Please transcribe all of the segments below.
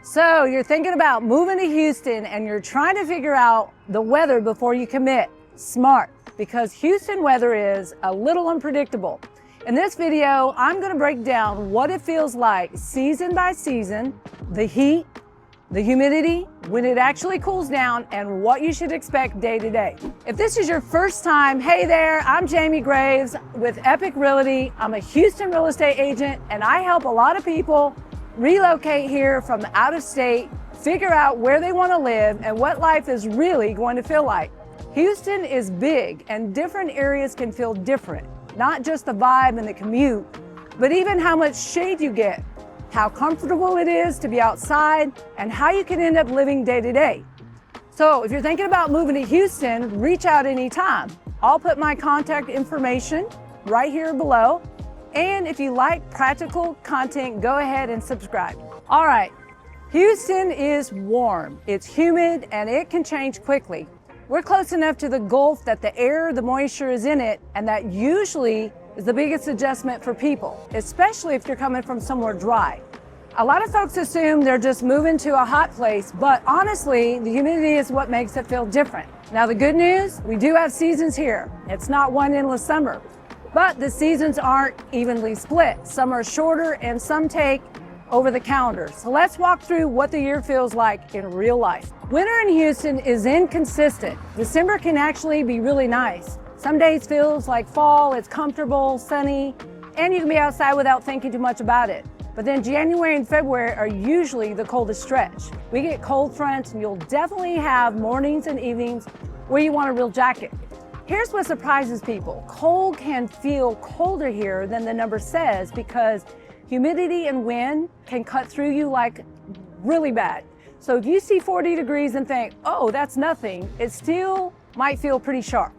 So you're thinking about moving to Houston and you're trying to figure out the weather before you commit. Smart, because Houston weather is a little unpredictable. In this video, I'm going to break down what it feels like season by season, the heat, the humidity, when it actually cools down, and what you should expect day to day. If this is your first time, hey there, I'm Jamie Graves with Epic Realty. I'm a Houston real estate agent, and I help a lot of people relocate here from out of state, figure out where they want to live and what life is really going to feel like. Houston is big and different areas can feel different, not just the vibe and the commute, but even how much shade you get, how comfortable it is to be outside, and how you can end up living day to day. So if you're thinking about moving to Houston, reach out anytime. I'll put my contact information right here below. And if you like practical content, go ahead and subscribe. All right, Houston is warm, it's humid, and it can change quickly. We're close enough to the Gulf that the air, the moisture is in it, and that usually is the biggest adjustment for people, especially if you're coming from somewhere dry. A lot of folks assume they're just moving to a hot place, but honestly, the humidity is what makes it feel different. Now, the good news, we do have seasons here. It's not one endless summer. But the seasons aren't evenly split. Some are shorter and some take over the calendar. So let's walk through what the year feels like in real life. Winter in Houston is inconsistent. December can actually be really nice. Some days feels like fall, it's comfortable, sunny, and you can be outside without thinking too much about it. But then January and February are usually the coldest stretch. We get cold fronts and you'll definitely have mornings and evenings where you want a real jacket. Here's what surprises people. Cold can feel colder here than the number says because humidity and wind can cut through you like really bad. So if you see 40 degrees and think, oh, that's nothing, it still might feel pretty sharp.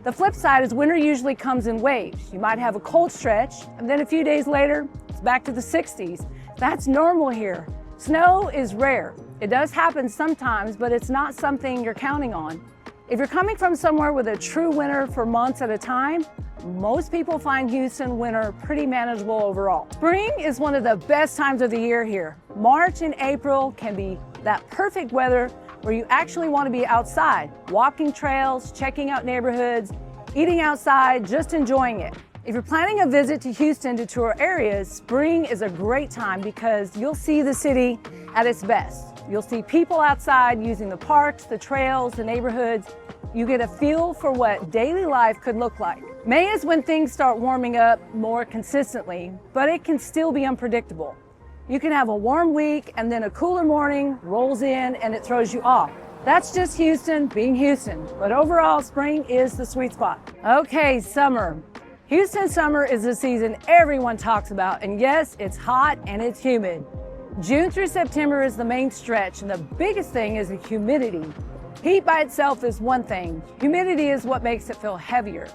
The flip side is winter usually comes in waves. You might have a cold stretch, and then a few days later, it's back to the 60s. That's normal here. Snow is rare. It does happen sometimes, but it's not something you're counting on. If you're coming from somewhere with a true winter for months at a time, most people find Houston winter pretty manageable overall. Spring is one of the best times of the year here. March and April can be that perfect weather where you actually want to be outside, walking trails, checking out neighborhoods, eating outside, just enjoying it. If you're planning a visit to Houston to tour areas, spring is a great time because you'll see the city at its best. You'll see people outside using the parks, the trails, the neighborhoods. You get a feel for what daily life could look like. May is when things start warming up more consistently, but it can still be unpredictable. You can have a warm week and then a cooler morning rolls in and it throws you off. That's just Houston being Houston, but overall spring is the sweet spot. Okay, summer. Houston summer is the season everyone talks about, and yes, it's hot and it's humid. June through September is the main stretch, and the biggest thing is the humidity. Heat by itself is one thing. Humidity is what makes it feel heavier.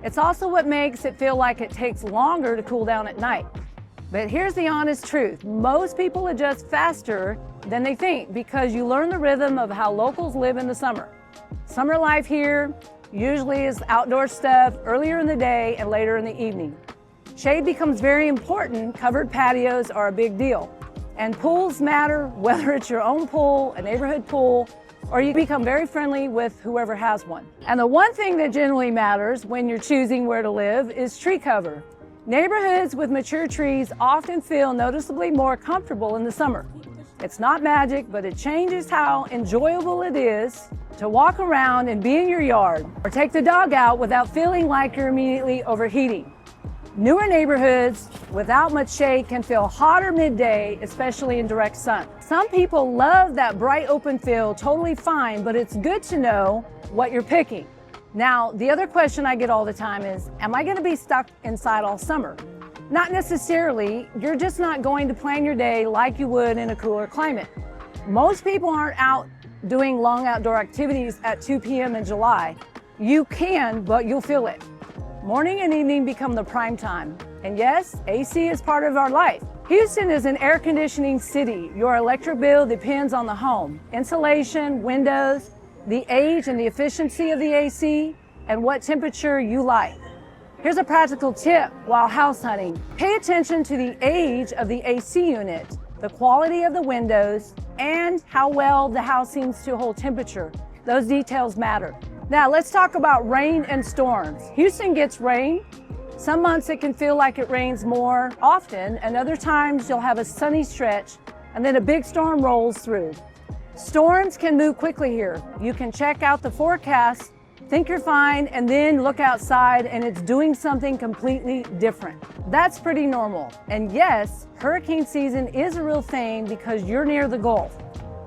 It's also what makes it feel like it takes longer to cool down at night. But here's the honest truth. Most people adjust faster than they think because you learn the rhythm of how locals live in the summer. Summer life here usually is outdoor stuff earlier in the day and later in the evening. Shade becomes very important. Covered patios are a big deal. And pools matter, whether it's your own pool, a neighborhood pool, or you become very friendly with whoever has one. And the one thing that generally matters when you're choosing where to live is tree cover. Neighborhoods with mature trees often feel noticeably more comfortable in the summer. It's not magic, but it changes how enjoyable it is to walk around and be in your yard or take the dog out without feeling like you're immediately overheating. Newer neighborhoods without much shade can feel hotter midday, especially in direct sun. Some people love that bright open field, totally fine, but it's good to know what you're picking. Now, the other question I get all the time is, am I going to be stuck inside all summer? Not necessarily. You're just not going to plan your day like you would in a cooler climate. Most people aren't out doing long outdoor activities at 2 p.m. in July. You can, but you'll feel it. Morning and evening become the prime time. And yes, AC is part of our life. Houston is an air conditioning city. Your electric bill depends on the home, insulation, windows, the age and the efficiency of the AC, and what temperature you like. Here's a practical tip while house hunting. Pay attention to the age of the AC unit. the quality of the windows, and how well the house seems to hold temperature. Those details matter. Now let's talk about rain and storms. Houston gets rain. Some months it can feel like it rains more often, and other times you'll have a sunny stretch and then a big storm rolls through. Storms can move quickly here. You can check out the forecast, think you're fine, and then look outside and it's doing something completely different. That's pretty normal. And yes, hurricane season is a real thing because you're near the Gulf.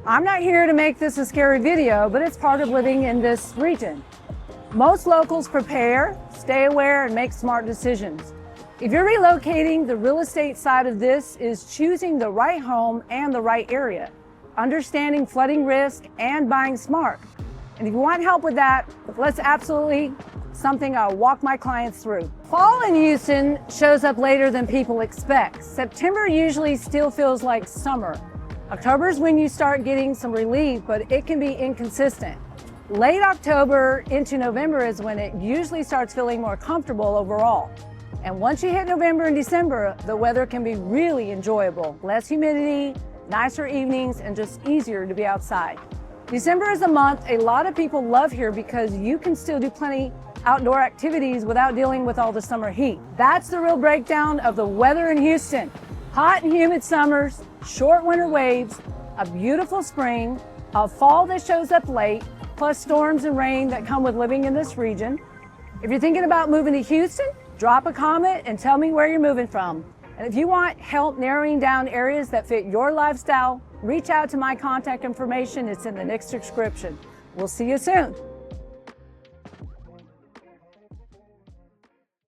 I'm not here to make this a scary video, but it's part of living in this region. Most locals prepare, stay aware, and make smart decisions. If you're relocating, the real estate side of this is choosing the right home and the right area, understanding flooding risk, and buying smart. And if you want help with that, that's absolutely something I'll walk my clients through. Fall in Houston shows up later than people expect. September usually still feels like summer. October is when you start getting some relief, but it can be inconsistent. Late October into November is when it usually starts feeling more comfortable overall. And once you hit November and December, the weather can be really enjoyable. Less humidity, nicer evenings, and just easier to be outside. December is a month a lot of people love here because you can still do plenty outdoor activities without dealing with all the summer heat. That's the real breakdown of the weather in Houston. Hot and humid summers, short winter waves, a beautiful spring, a fall that shows up late, plus storms and rain that come with living in this region. If you're thinking about moving to Houston, drop a comment and tell me where you're moving from. And if you want help narrowing down areas that fit your lifestyle, reach out to my contact information. It's in the next description. We'll see you soon.